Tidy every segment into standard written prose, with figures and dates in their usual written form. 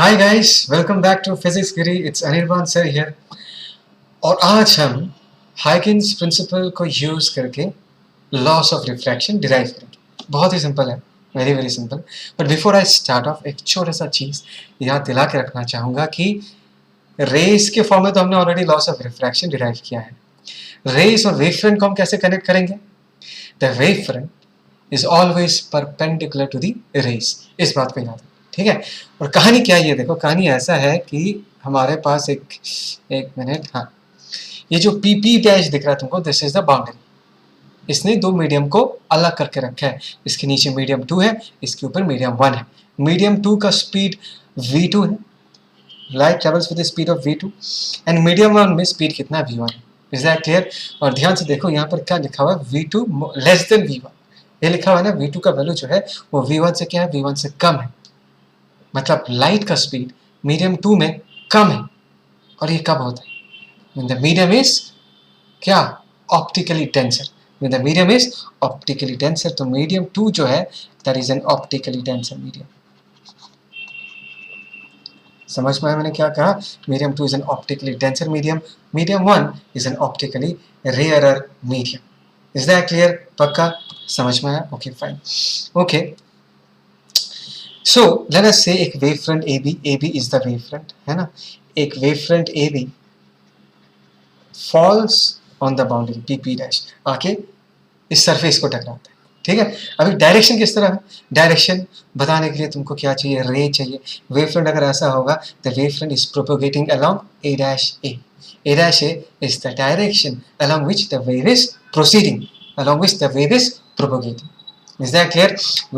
Hi guys, welcome back to physics गिरी। It's Anirban sir here. और आज हम हाइकिन्स प्रिंसिपल को यूज करके लॉस ऑफ रिफ्रैक्शन डिराइव करेंगे। बहुत ही सिंपल है, very very simple. But before I start off, एक छोटा सा चीज याद दिला के रखना चाहूंगा कि रेस के फॉर्म में तो हमने already loss of refraction derive किया है। रेस और वेव फ्रंट को हम कैसे कनेक्ट करेंगे? The wave front is always perpendicular to the rays. इस बात को याद है, ठीक है। और कहानी क्या है ये देखो। कहानी ऐसा है कि हमारे पास एक मिनट, हाँ, ये जो पी पी डैश दिख रहा है तुमको, दिस इज द बाउंड्री। इसने दो मीडियम को अलग करके रखा है। इसके नीचे मीडियम 2 है, इसके ऊपर मीडियम 1 है। मीडियम 2 का स्पीड v2 है, light travels with the speed of v2, and medium 1 में स्पीड कितना है? v1। Is that clear? और ध्यान से देखो यहाँ पर क्या लिखा हुआ है, v2 लेस देन v1। ये लिखा हुआ है ना, v2 का वैल्यू जो है वो v1 से क्या है? v1 से कम है। मतलब लाइट का स्पीड मीडियम 2 में कम है। और ये कब होता है? when the medium is क्या? Optically denser. when the medium is optically denser, तो मीडियम 2 जो है that is an optically denser medium. समझ में आया मैंने क्या कहा? Medium 2 is an optically denser medium, medium 1 is an optically rarer medium. Is that clear? पक्का समझ में आया? Okay fine. Okay, so let us से एक wave front AB is the wave front, है ना। एक wave front AB falls on the boundary PP dash, आके इस सरफेस को टकराता है, ठीक है। अभी डायरेक्शन किस तरह है? डायरेक्शन बताने के लिए तुमको क्या चाहिए? रे चाहिए। वेव फ्रंट अगर ऐसा होगा, the wave front is propagating along A dash A। A dash A is the direction along which the wave is proceeding, along which the wave is propagating. Is that clear?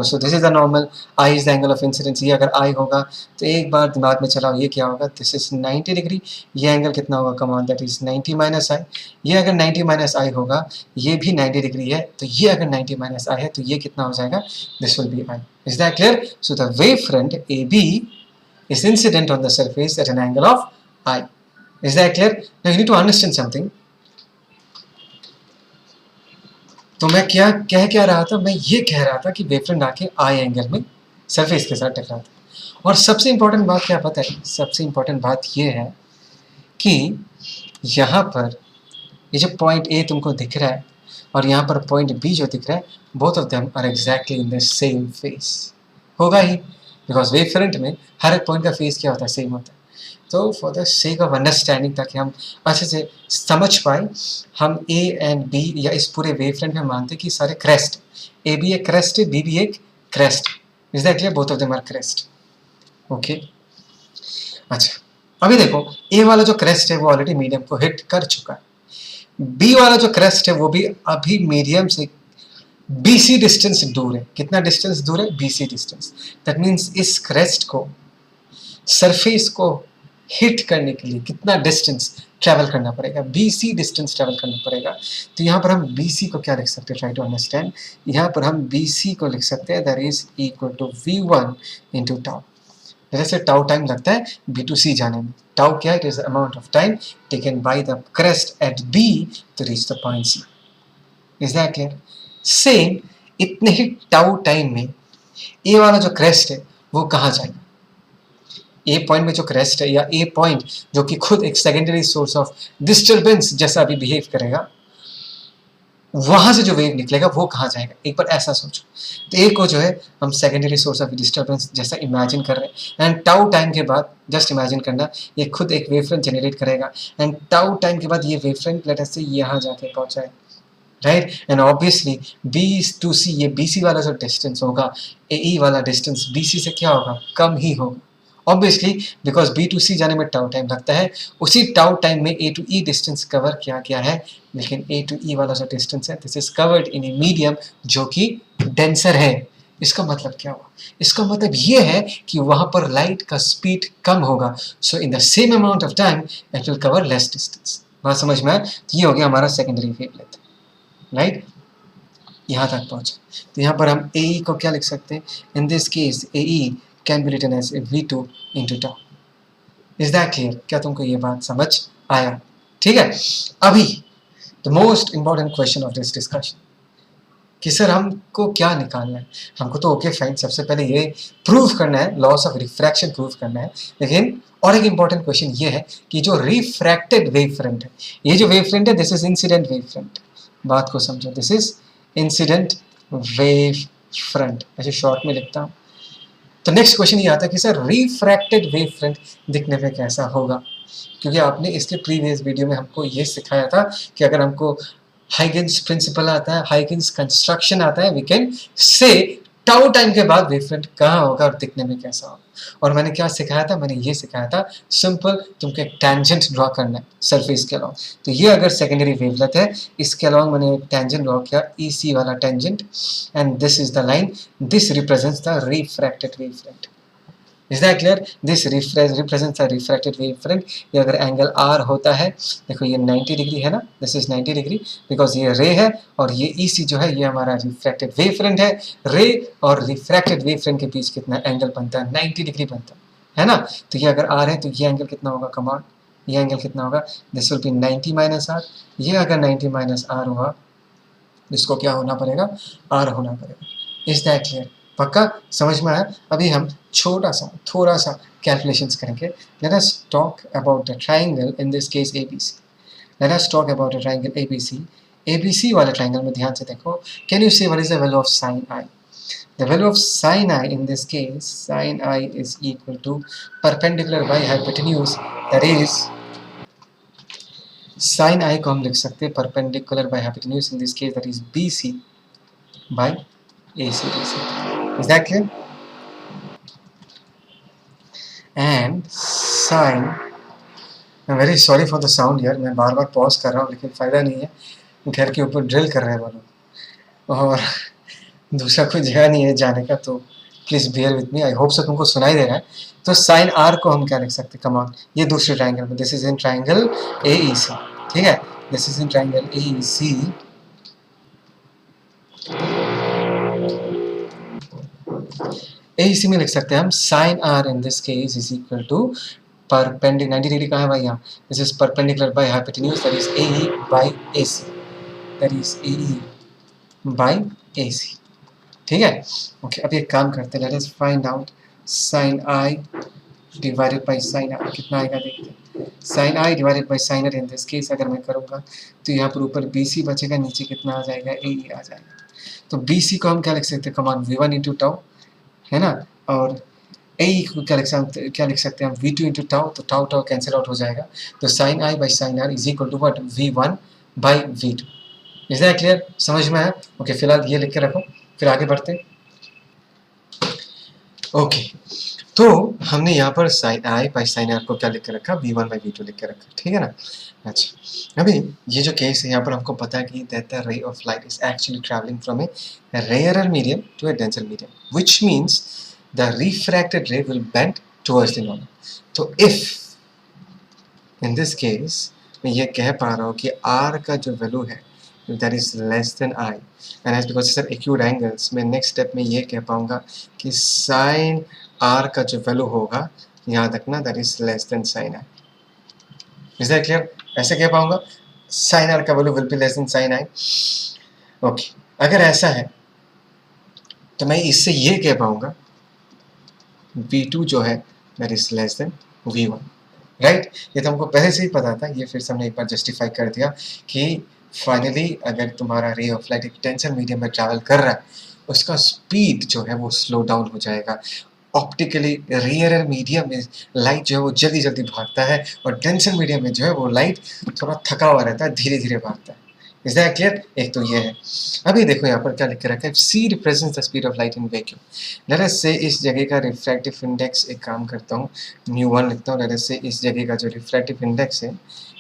So this is the normal. I is the angle of incidence. ये अगर I होगा तो एक बार दिमाग में चलाओ, ये क्या होगा? This is 90 degree. ये एंगल कितना होगा? Come on, that is 90 minus I। ये अगर 90 minus I होगा, ये भी 90 डिग्री है, तो ये अगर 90 minus I है तो ये कितना हो जाएगा? This will be I. Is that clear? So the wave front AB is incident on the surface at an angle of I. Is that clear? Now you need to understand something. तो मैं क्या रहा था? मैं ये कह रहा था कि वेव फ्रंट आके आई एंगल में सरफेस के साथ टकराता है। और सबसे इंपॉर्टेंट बात क्या पता है? सबसे इंपॉर्टेंट बात ये है कि यहाँ पर ये जो पॉइंट A तुमको दिख रहा है और यहाँ पर पॉइंट B जो दिख रहा है, both of them are exactly in the same phase. होगा ही, बिकॉज वेव फ्रंट में हर एक पॉइंट का फेस क्या होता है? सेम होता है। तो for the sake of understanding, ताकि हम अच्छे से समझ पाए, हम A एंड B या इस पूरे वेव फ्रंट में मानते कि सारे क्रेस्ट, A भी एक क्रेस्ट है, B भी एक crest. Is that clear? Both of them are crest. Okay, अच्छा अभी देखो, A वाला जो क्रेस्ट है वो ऑलरेडी मीडियम को हिट कर चुका है। B वाला जो क्रेस्ट है वो भी अभी मीडियम से BC डिस्टेंस दूर है। कितना डिस्टेंस दूर है? BC distance. दैट मीन्स इस क्रेस्ट को, सरफेस को हिट करने के लिए कितना डिस्टेंस ट्रैवल करना पड़ेगा? BC डिस्टेंस ट्रैवल करना पड़ेगा। तो यहाँ पर हम BC को क्या लिख सकते हैं? Try to understand. यहाँ पर हम BC को लिख सकते हैं, that is equal to V1 into tau. जैसे टाउ टाइम लगता है B to C जाने में। टाउ क्या है? It is the amount of time taken by the crest at B to reach the point C। Is that clear? Same इतने ही tau time में A वाला जो क्रेस्ट है वो कहाँ जाएगा? ए पॉइंट में जो क्रेस्ट है, या ए पॉइंट जो कि खुद एक सेकेंडरी सोर्स ऑफ डिस्टर्बेंस जैसा अभी बिहेव करेगा, वहां से जो वेव निकलेगा वो कहाँ जाएगा? एक बार ऐसा सोचो। तो ए को जो है हम सेकेंडरी सोर्स ऑफ डिस्टर्बेंस जैसा इमेजिन कर रहे हैं, एंड टाउ टाइम के बाद जस्ट इमेजिन करना, ये खुद एक वेव फ्रंट जनरेट करेगा, एंड टाउ टाइम के बाद ये वेव फ्रंट लेट अस से यहाँ जाके पहुंचाए, right. And obviously B to C, ये BC वाला जो डिस्टेंस होगा, AE वाला डिस्टेंस BC से क्या होगा? कम ही होगा। Obviously because B to C जाने में टाउ टाइम लगता है, उसी टाउ टाइम में A to E distance cover किया गया है, लेकिन A to E वाला जो डिस्टेंस है, this is covered in a medium जो कि डेंसर है। इसका मतलब क्या हुआ? इसका मतलब ये है कि वहां पर लाइट का स्पीड कम होगा, so in the same amount of time it will cover less distance. बात समझ में आया? तो ये हो गया हमारा सेकेंडरी वेवलेंथ, राइट। यहाँ तक पहुंचा। तो यहाँ पर हम AE को क्या लिख सकते हैं? इन this case AE can be written as V2 into tau. Is that clear? क्या तुमको ये बात समझ आया? ठीक है। अभी the most important question of this discussion, कि सर हमको क्या निकालना है, हमको तो ओके फाइन, सबसे पहले ये प्रूव करना है, लॉस ऑफ रिफ्रैक्शन प्रूव करना है। लेकिन और एक इंपॉर्टेंट क्वेश्चन ये है कि जो रिफ्रैक्टेड वेव फ्रंट है, ये जो वेव फ्रंट है this is incident wave front, बात को समझो, this is incident wave front, ऐसे शॉर्ट में लिखता हूँ। तो नेक्स्ट क्वेश्चन ये आता है कि सर रिफ्रैक्टेड वेव फ्रंट दिखने में कैसा होगा, क्योंकि आपने इसके प्रीवियस वीडियो में हमको ये सिखाया था कि अगर हमको हाइगेन्स प्रिंसिपल आता है, हाइगेन्स कंस्ट्रक्शन आता है, we can say tau time के बाद वेव फ्रंट कहाँ होगा और दिखने में कैसा होगा। और मैंने क्या सिखाया था, मैंने ये सिखाया था सिंपल तुमको एक टेंजेंट ड्रॉ करना है सरफेस के अलॉन्ग। तो ये अगर सेकेंडरी वेवलेट है, इसके अलॉन्ग मैंने एक टेंजेंट ड्रॉ किया, EC वाला tangent, and this is the line, this represents the refracted wave front. Is that clear? This represents a refracted wave front. ये अगर एंगल R होता है, देखो ये 90 डिग्री है ना, दिस इज 90 डिग्री, बिकॉज ये रे है और ये EC जो है ये हमारा रिफ्रैक्टेड वेव फ्रंट है। रे और रिफ्रैक्टेड वेव फ्रंट के बीच कितना एंगल बनता है, 90 डिग्री बनता है ना। तो ये अगर R है तो ये एंगल कितना होगा, कमान, ये एंगल कितना होगा, this will B 90 minus R। ये अगर 90 माइनस R हुआ, इसको क्या होना पड़ेगा, R होना पड़ेगा। Is that clear? पक्का समझ में आया? अभी हम छोटा सा थोड़ा सा कैलकुलेशंस करेंगे। Let us talk about the triangle, in this case ABC। Let us talk about the triangle ABC। ABC वाले ट्रायंगल में ध्यान से देखो, कैन यू से what is the value of sin I? The value of sin I in this case, sin I is equal to perpendicular by hypotenuse, that is sin I को हम लिख सकते हैं perpendicular by hypotenuse, in this case that is BC by AC। Is that clear? And sin, I'm very sorry for the sound यार, मैं बार बार pause कर रहा हूँ लेकिन फ़ायदा नहीं है, घर के ऊपर ड्रिल कर रहे हैं वो लोग और दूसरा कोई जगह नहीं है जाने का, तो please beer with me, I hope so तुमको सुनाई दे रहा है। तो साइन आर को हम क्या लिख सकते हैं, कमान, ये दूसरे ट्राइंगल में, this is in triangle AEC, ठीक है, this is in triangle AEC। AEC में लिख सकते हैं हम sine r in this case is equal to perpendicular, 90 degree कहाँ है भाई, यहाँ, this is perpendicular by hypotenuse, that is AE by AC, that is AE by AC, ठीक है। ओके, अब एक काम करते हैं, let us find out sine i divided by sine are कितना आएगा, देखते हैं। Sine i divided by sine r in this case अगर मैं करूँगा तो यहाँ पर ऊपर BC बचेगा, नीचे कितना आ जाएगा, AE आ जाएगा। तो BC को हम क्या लिख सकते हैं, कमान V1 इंटू टाउ, है ना, और AE को क्या लिख सकते हैं हम, V2 इंटू टाउ, तो टाउ टाउ कैंसिल आउट हो जाएगा। तो sine i by sine r is equal to what, V1 by V2। Is that clear? समझ में आया? ओके, फिलहाल ये लिख के रखो, फिर आगे बढ़ते हैं। ओके, तो हमने यहाँ पर sine i by sine r को क्या लिख के रखा, V1 बाई V2 लिख के रखा, ठीक है ना। अच्छा, अभी ये जो केस है यहाँ पर हमको पता है कि that the ray of light is actually travelling from a rarer medium to a denser medium, which means the refracted ray will bend towards the normal. तो इफ इन दिस केस मैं ये कह पा रहा हूँ कि R का जो वैल्यू है that is less than I, and as because it's acute angles, मैं next step में ये कह पाऊँगा कि sin R का जो वैल्यू होगा, याद रखना, that is less than sin I। Is that clear? ऐसे कह पाऊँगा sin R का value will be less than sin I। Okay, अगर ऐसा है तो मैं इससे ये कह पाऊँगा V2 जो है that is less than V1, right? ये तो हमको पहले से ही पता था, ये फिर से हमने एक बार जस्टिफाई कर दिया कि फाइनली अगर तुम्हारा रे ऑफ लाइट एक डेंसर मीडियम में ट्रैवल कर रहा है, उसका स्पीड जो है वो स्लो डाउन हो जाएगा। ऑप्टिकली रेयरर मीडियम में लाइट जो है वो जल्दी जल्दी भागता है और डेंसर मीडियम में जो है वो लाइट थोड़ा थका हुआ रहता है, धीरे धीरे भागता है। Is that clear? एक तो ये है। अभी देखो यहाँ पर क्या लिख के रखा है, C represents the speed of light in vacuum. Let us से इस जगह का रिफ्रैक्टिव इंडेक्स, एक काम करता हूँ μ1 लिखता हूँ। लेट अस से इस जगह का जो रिफ्रैक्टिव इंडेक्स है,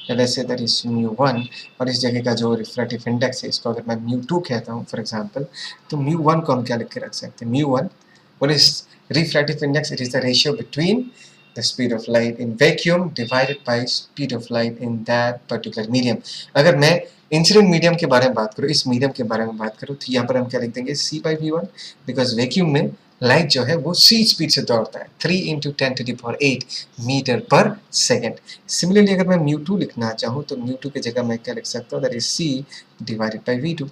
let us say that is μ1, और इस जगह का जो रिफ्रैक्टिव इंडेक्स है इसको अगर मैं μ2 कहता हूँ फॉर एग्जाम्पल, तो μ1 को हम क्या लिख के रख सकते हैं, μ1 what is refractive index? It is the ratio between the speed of light in vacuum divided by speed of light in that particular medium। अगर मैं इंसिडेंट मीडियम के बारे में बात करूँ, इस मीडियम के बारे में बात करूँ, तो यहाँ पर हम क्या लिख देंगे, C by V1, because vacuum में लाइट जो है वो C स्पीड से दौड़ता है, 3 × 10⁸ मीटर पर सेकेंड। सिमिलरली अगर मैं μ2 लिखना चाहूँ तो μ2 की जगह मैं क्या लिख सकता हूँ, that is C divided by V2।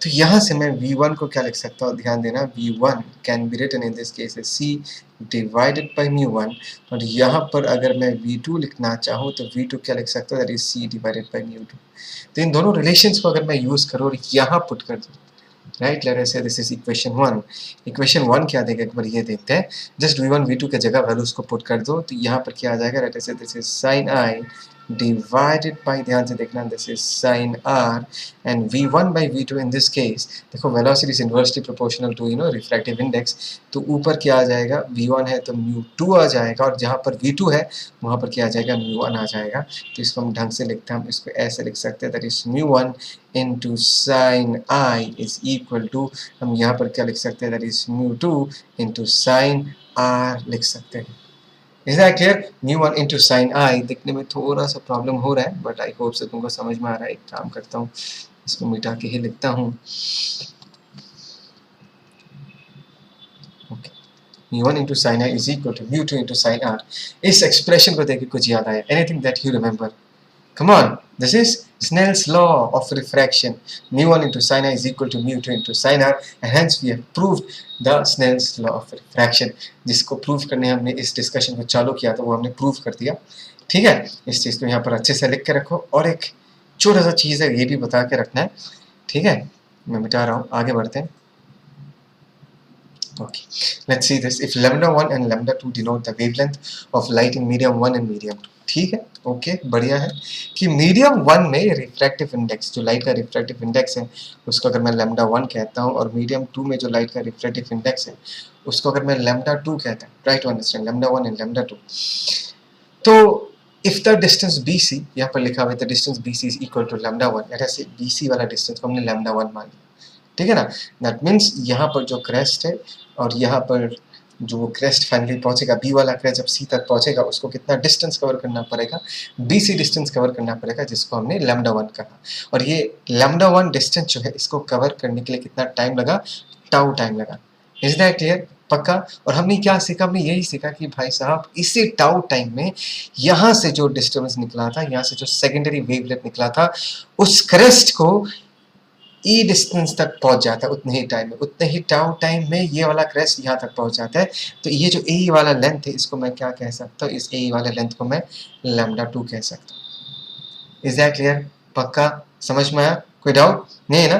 तो यहाँ से मैं v1 को क्या लिख सकता हूँ, ध्यान देना, v1 can be written in this case c divided by μ1, और यहाँ पर अगर मैं v2 लिखना चाहूँ तो v2 क्या लिख सकता हूँ, that is c divided by μ2। तो इन दोनों रिलेशंस को अगर मैं यूज करूँ और यहाँ पुट कर दूँ, राइट, लेट अस से दिस इज इक्वेशन 1। इक्वेशन 1 क्या देगा, एक बार ये देखते हैं। जस्ट v1 v2 के जगह वैल्यूज को पुट कर दो, तो यहाँ पर क्या आ जाएगा, लेट अस से this is sin i divided by, ध्यान से देखना, this is sin r, and v1 by v2 in this case, देखो velocity is inversely proportional to refractive index, तो ऊपर क्या आ जाएगा, v1 है तो μ2 आ जाएगा, और जहाँ पर v2 है वहाँ पर क्या आ जाएगा, μ1 आ जाएगा। तो इसको हम ढंग से लिखते हैं, हम इसको ऐसे लिख सकते हैं, that is μ1 into sin i is equal to, हम यहाँ पर क्या लिख सकते हैं, that is μ2 into sin r लिख सकते हैं। Is that clear? μ1 into sin i दिखने में थोड़ा सा प्रॉब्लम हो रहा है, बट आई होप से तुमको समझ में आ रहा है। एक काम करता हूँ, इसको मिटा के ही लिखता हूँ। okay. μ1 into sin i is equal to μ2 into sin r। इस एक्सप्रेशन को देखिए कुछ याद आया? Anything that you remember? Come on, this is Snell's law of refraction. μ1 into sin i is equal to μ2 into sin r, and hence we have proved the Snell's law of refraction। जिसको prove करने हमने इस discussion को चालू किया था वो हमने प्रूव कर दिया। ठीक है, इस चीज़ को यहाँ पर अच्छे से लिख के रखो, और एक छोटा सा चीज़ है ये भी बता के रखना है। ठीक है, मैं मिटा रहा हूँ, आगे बढ़ते हैं। Okay, let's see this. If lambda 1 and lambda 2 denote the wavelength of light in medium 1 and medium 2, ठीक है, ओके, बढ़िया है कि मीडियम 1 में रिफ्रैक्टिव इंडेक्स, जो लाइट का रिफ्रैक्टिव इंडेक्स है, उसको अगर मैं लैम्डा 1 कहता हूँ, और मीडियम 2 में जो लाइट का रिफ्रैक्टिव इंडेक्स है उसको अगर मैं लैम्डा 2 कहता हूँ, try to understand lambda 1 and lambda 2। तो इफ द डिस्टेंस BC, यहाँ पर लिखा हुआ है the distance BC is equal to lambda 1, ऐसे BC वाला डिस्टेंस को हमने लैम्डा 1 मान लिया। ठीक है ना, दैट मीन्स यहाँ पर जो क्रेस्ट है और यहाँ पर जो क्रेस्ट फाइनली पहुंचेगा, बी वाला क्रेस्ट जब सी तक पहुंचेगा उसको कितना डिस्टेंस कवर करना पड़ेगा, BC डिस्टेंस कवर करना पड़ेगा, जिसको हमने लैम्डा 1 कहा। और ये लैम्डा 1 डिस्टेंस जो है इसको कवर करने के लिए कितना टाइम लगा, टाउ टाइम लगा। Is that clear? पक्का। और हमने क्या सीखा, हमने यही सीखा कि भाई साहब इसी टाउ टाइम में यहाँ से जो डिस्टर्बेंस निकला था, यहाँ से जो सेकेंडरी वेवलेट निकला था, उस क्रेस्ट को ई डिस्टेंस तक पहुंच जाता है उतने ही टाइम में, उतने ही टाउ टाइम में ये वाला क्रेस्ट यहाँ तक पहुंच जाता है। तो ये जो ए वाला लेंथ है इसको मैं क्या कह सकता हूँ, इस ए वाले लेंथ को मैं लैम्डा 2 कह सकता हूँ। Is that clear? पक्का समझ में आया? कोई डाउट नहीं है ना?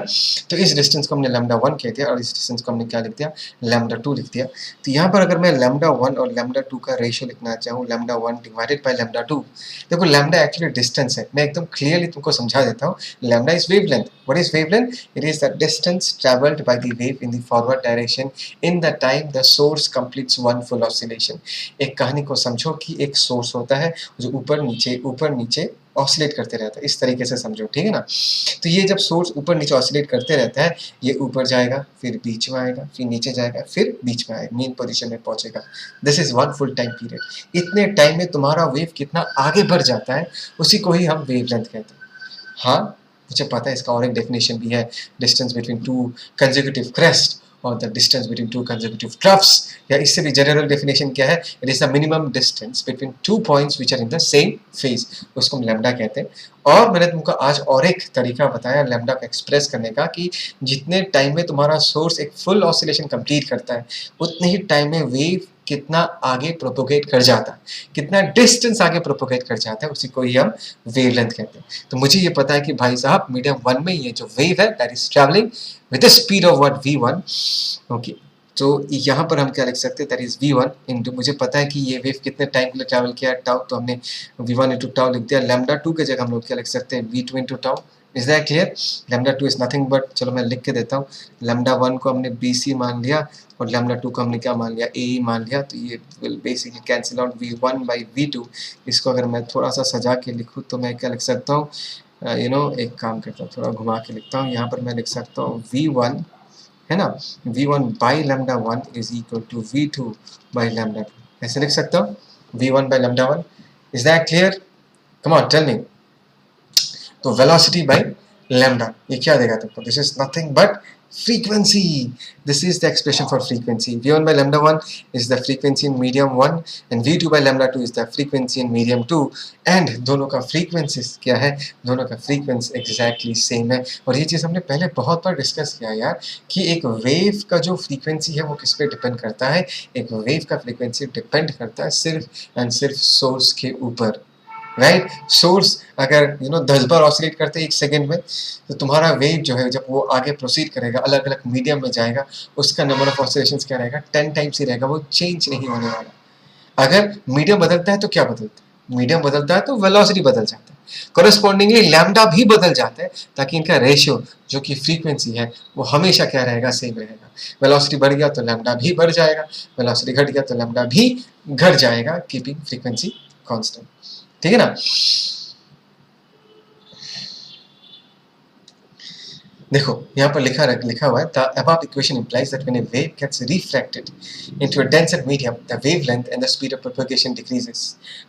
तो इस डिस्टेंस को हमने लैम्डा 1 कह दिया और इस डिस्टेंस को हमने क्या लिख दिया, लैम्डा 2 लिख दिया। तो यहाँ पर अगर मैं लैम्डा 1 और लैम्डा 2 का रेशियो लिखना चाहूँ, लैम्डा 1 डिवाइडेड बाय लैम्डा 2, देखो लैम्डा एक्चुअली डिस्टेंस है, मैं एकदम क्लियरली तुमको समझा देता हूँ। Lambda is wavelength. What is wavelength? It is the distance travelled by the wave in the forward direction in the time the source completes one full oscillation. एक कहानी को समझो कि एक सोर्स होता है जो ऊपर नीचे ऑसिलेट करते रहता है, इस तरीके से समझो, ठीक है ना। तो ये जब सोर्स ऊपर नीचे ऑसिलेट करते रहता है, ये ऊपर जाएगा, फिर बीच में आएगा, फिर नीचे जाएगा, फिर बीच में आएगा, मेन पोजीशन में पहुंचेगा। This is one full time period. इतने टाइम में तुम्हारा वेव कितना आगे बढ़ जाता है, उसी को ही हम वेवलेंथ कहते हैं। हाँ, मुझे पता है इसका और एक डेफिनेशन भी है, distance between two consecutive crest और the distance between two consecutive troughs, या इससे भी जनरल डेफिनेशन क्या है, it is the minimum distance between two points which are in the same phase, उसको हम लैम्डा कहते हैं। और मैंने तुमको आज और एक तरीका बताया लैम्डा को एक्सप्रेस करने का, कि जितने टाइम में तुम्हारा सोर्स एक फुल ऑसिलेशन कंप्लीट करता है, उतने ही टाइम में वेव कितना आगे प्रोपोगेट कर जाता है, कितना डिस्टेंस आगे प्रोपोगेट कर जाता है, उसी को ही हम वेवलेंथ कहते हैं। तो मुझे ये पता है कि भाई साहब मीडियम 1 में ये जो वेव है that is travelling with the speed of what v1। Okay, तो यहाँ पर हम क्या लिख सकते हैं, दैट इज v1 इंटू, मुझे पता है कि ये वेव कितने टाइम के लिए ट्रैवल किया टाउ, तो हमने v1 इंटू टाउ लिख दिया। लैम्डा 2 के जगह हम लोग क्या लिख सकते हैं, v2 into tau. Is that clear? Lambda 2 is nothing but, चलो मैं लिख के देता हूँ, लैम्डा 1 को हमने bc मान लिया और लैम्डा 2 को हमने क्या मान लिया, a मान लिया। तो ये will basically cancel out v1 by v2। इसको अगर मैं थोड़ा सा सजा के लिखूँ तो मैं क्या लिख सकता हूँ, एक काम करता हूँ, थोड़ा घुमा के लिखता हूँ। यहाँ पर मैं लिख सकता हूँ v1 है ना, v1 by lambda 1 is equal to v2 by lambda 2, ऐसे लिख सकता हूँ, v1 by lambda 1। Is that clear? Come on tell me. तो वेलोसिटी बाई लैम्डा ये क्या देगा तुमको, this is nothing but frequency. This is the expression for frequency. V1 by lambda 1 is the frequency in medium 1 and V2 by lambda 2 is the frequency in medium 2 and दोनों का frequencies क्या है, दोनों का frequency exactly same है। और ये चीज़ हमने पहले बहुत बार डिस्कस किया यार कि एक वेव का जो फ्रीक्वेंसी है वो किस पे डिपेंड करता है, एक वेव का फ्रीक्वेंसी डिपेंड करता है सिर्फ एंड सिर्फ सोर्स के ऊपर, राइट। सोर्स अगर 10 बार ऑसिलेट करते हैं 1 सेकेंड में, तो तुम्हारा वेव जो है जब वो आगे प्रोसीड करेगा अलग अलग मीडियम में जाएगा, उसका नंबर ऑफ ऑसिलेशंस क्या रहेगा, 10 टाइम्स ही रहेगा, वो चेंज नहीं होने वाला। अगर मीडियम बदलता है तो क्या बदलता है, मीडियम बदलता है तो वेलोसिटी बदल जाता है, कोरेस्पॉन्डिंगली लैम्डा भी बदल जाता है, ताकि इनका रेशियो जो कि फ्रीक्वेंसी है वो हमेशा क्या रहेगा, सेम रहेगा। वेलोसिटी बढ़ गया तो लैम्डा भी बढ़ जाएगा, वेलोसिटी घट गया तो लैम्डा भी घट जाएगा, कीपिंग फ्रीक्वेंसी कांस्टेंट, ठीक है ना। देखो यहाँ पर लिखा हुआ है the above equation implies that when a wave gets refracted into a denser medium, the wavelength and the speed of propagation decreases,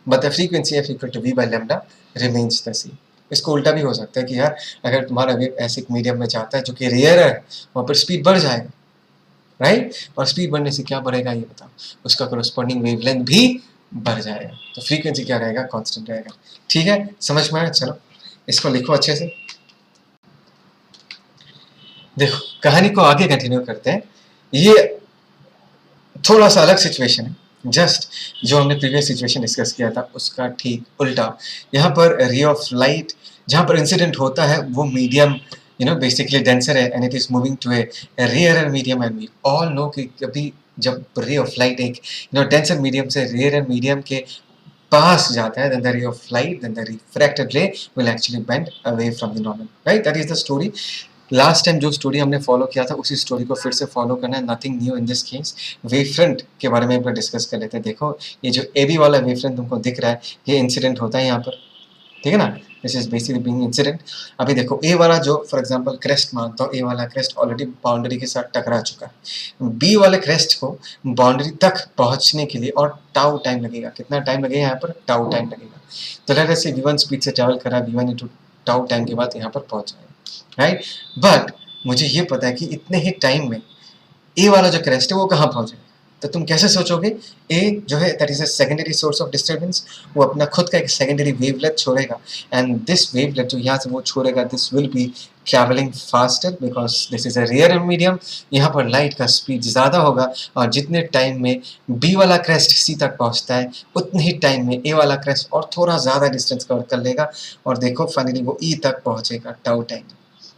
but the frequency f equal to v by lambda remains the same. इसको उल्टा भी हो सकता है कि यार अगर तुम्हारा वेव ऐसे एक मीडियम में जाता है जो कि रेयर है, वहाँ पर स्पीड बढ़ जाएगा, राइट। और स्पीड बढ़ने से क्या बढ़ेगा ये बताओ, उसका कोरेस्पॉन्डिंग वेवलेंथ भी बढ़ जाएगा, तो फ्रीक्वेंसी क्या रहेगा, कांस्टेंट रहेगा। ठीक है, समझ में आया। चलो इसको लिखो अच्छे से। देखो कहानी को आगे कंटिन्यू करते हैं। ये थोड़ा सा अलग सिचुएशन है, जस्ट जो हमने प्रीवियस सिचुएशन डिस्कस किया था उसका ठीक उल्टा। यहाँ पर रे ऑफ लाइट जहाँ पर इंसिडेंट होता है वो मीडियम बेसिकली डेंसर है and it is moving to a rare medium, and we all know कि कभी जब रे ऑफ लाइट एक डेंसर मीडियम से रेयर मीडियम के पास जाता है, then the ray of light, then the refracted ray will actually bend away from the normal, right? That is the story. Last time जो स्टोरी हमने follow किया था उसी स्टोरी को फिर से फॉलो करना है, nothing new in this case. Wave front के बारे में एक बार डिस्कस कर लेते हैं। देखो ये जो ए बी वाला वेव फ्रंट तुमको दिख रहा है, ये इंसिडेंट होता है यहाँ पर, ठीक है ना, this is basically being incident. अभी देखो ए वाला जो फॉर एग्जांपल क्रेस्ट मानता हूँ, ए वाला क्रेस्ट ऑलरेडी बाउंड्री के साथ टकरा चुका है। बी वाले क्रेस्ट को बाउंड्री तक पहुँचने के लिए और टाउ टाइम लगेगा। कितना टाइम लगेगा यहाँ पर, टाउ टाइम लगेगा। तो लेट अस से v1 स्पीड से ट्रैवल करा, v1 इनटू टाउ टाइम के बाद यहाँ पर पहुँच जाएगा, राइट। बट मुझे ये पता है कि इतने ही टाइम में ए वाला जो क्रेस्ट है वो कहाँ पहुँचेगा। तो तुम कैसे सोचोगे, ए जो है that is a secondary source of disturbance, वो अपना खुद का एक सेकेंडरी वेवलेट छोड़ेगा, एंड दिस वेवलेट जो यहाँ से वो छोड़ेगा this will be travelling faster because this is a rare medium. यहाँ पर लाइट का स्पीड ज़्यादा होगा और जितने टाइम में बी वाला क्रेस्ट सी तक पहुँचता है उतने ही टाइम में ए वाला क्रेस्ट और थोड़ा ज़्यादा डिस्टेंस कवर कर लेगा और देखो फाइनली वो ई तक पहुँचेगा tau time.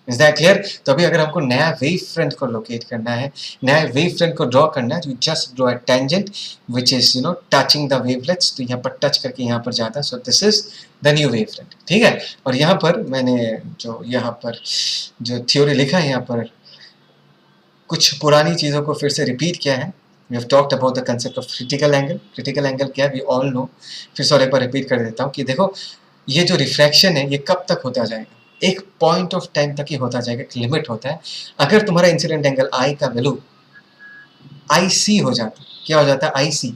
Is that clear. तो अभी अगर हमको नया वेव फ्रंट को लोकेट करना है, नया वेव फ्रंट को ड्रॉ करना है, तो just draw a tangent which is touching the wavelets. तो यहाँ पर टच करके यहाँ पर जाता है, so this is the new wave front, ठीक है। और यहाँ पर मैंने यहाँ पर जो थ्योरी लिखा है, यहाँ पर कुछ पुरानी चीज़ों को फिर से रिपीट किया है। We have talked about the concept of critical angle. Critical angle क्या है we all know। फिर से एक बार रिपीट कर देता हूँ कि देखो ये जो रिफ्रैक्शन है ये कब तक होता जाएगा, एक पॉइंट ऑफ टाइम तक ही होता जाएगा, एक लिमिट होता है। अगर तुम्हारा इंसिडेंट एंगल आई का वैल्यू आई सी हो जाता है, क्या हो जाता है, आई सी,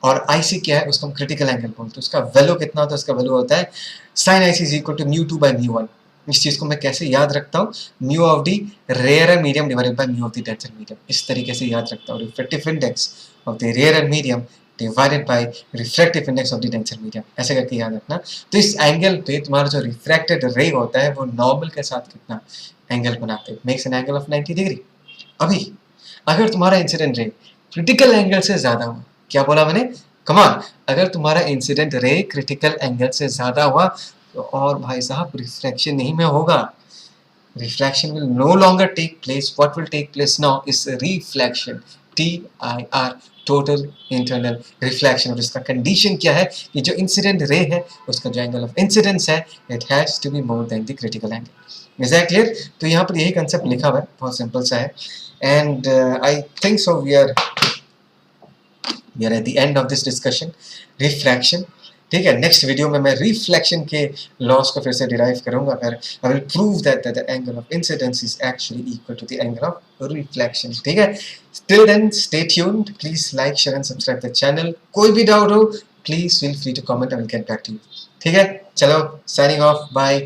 और आई सी क्या है उसको हम क्रिटिकल एंगल बोलते हैं। उसका वैल्यू कितना होता है, उसका वैल्यू होता है sine i c is equal to mu 2 by mu 1। इस चीज़ को मैं कैसे याद रखता हूँ, mu of the rare medium divided by mu of the denser medium, इस तरीके से याद रखता हूँ। Refractive index of the rare medium divided by refractive index of the denser medium, ऐसे करके याद रखना। तो इस एंगल पे तुम्हारा जो रिफ्रैक्टेड रे होता है वो नॉर्मल के साथ कितना एंगल बनाते हैं, makes an angle of 90 degree. अभी अगर तुम्हारा इंसिडेंट रे क्रिटिकल एंगल से ज्यादा हुआ, क्या बोला मैंने, कमान, अगर तुम्हारा इंसिडेंट रे क्रिटिकल एंगल से ज्यादा हुआ तो और भाई साहब रिफ्रैक्शन नहीं में होगा, refraction will no longer take place. What will take place now is reflection, TIR, total internal reflection. और इसका कंडीशन क्या है कि जो इंसिडेंट रे है उसका जो एंगल ऑफ इंसिडेंस है it has to be more than the critical angle. Is that clear. तो यहाँ पर यही कंसेप्ट लिखा हुआ है, बहुत सिंपल सा है। And I think so we are at the end of this discussion, refraction, ठीक है। नेक्स्ट वीडियो में मैं रिफ्लेक्शन के लॉस को फिर से डिराइव करूंगा, फिर I will prove that the angle of incidence is actually equal to the angle of reflection, ठीक है। Till then stay tuned, please like share and subscribe the channel. कोई भी डाउट हो please feel free to comment, I will get back to you, ठीक है। चलो signing off, bye.